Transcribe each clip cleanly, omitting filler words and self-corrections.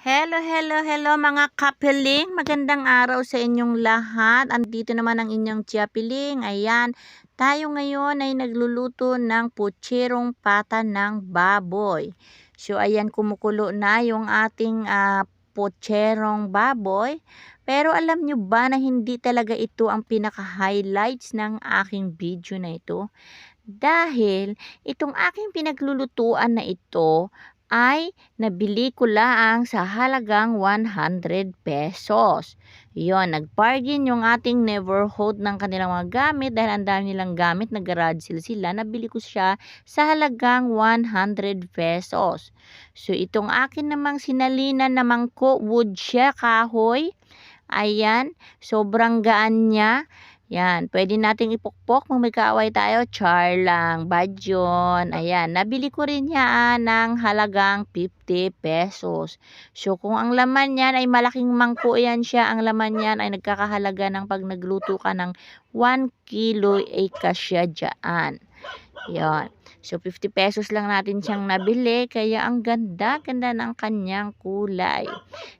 Hello mga kapiling. Magandang araw sa inyong lahat. Andito naman ang inyong Tia Piling. Ayan, tayo ngayon ay nagluluto ng putserong pata ng baboy. So ayan, kumukulo na yung ating putserong baboy. Pero alam nyo ba na hindi talaga ito ang pinaka-highlights ng aking video na ito? Dahil itong aking pinaglulutuan na ito ay nabili ko lang sa halagang 100 pesos. Yon, nag-bargain yung ating neighborhood ng kanilang mga gamit dahil ang dami nilang gamit, nag-garage sale sila. Nabili ko siya sa halagang 100 pesos. So itong akin namang sinalinan na mangkok, wood siya, kahoy. Ayan, sobrang gaan niya. Yan, pwede nating ipukpok kung may kaaway tayo, char lang, bad yun. Ayan, nabili ko rin yan ng halagang 50 pesos. So, kung ang laman yan ay malaking mangko yan siya, ang laman yan ay nagkakahalaga ng pag nagluto ka ng 1 kilo ay kasya dyan. Yan. So, 50 pesos lang natin siyang nabili. Kaya ang ganda-ganda ng kanyang kulay.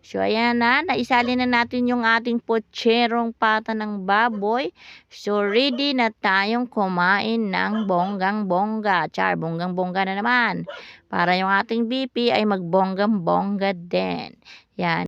So, ayan na. Naisali na natin yung ating putserong pata ng baboy. So, ready na tayong kumain ng bonggang-bongga. Char, bonggang-bongga na naman. Para yung ating BP ay magbonggang-bongga din. Yan.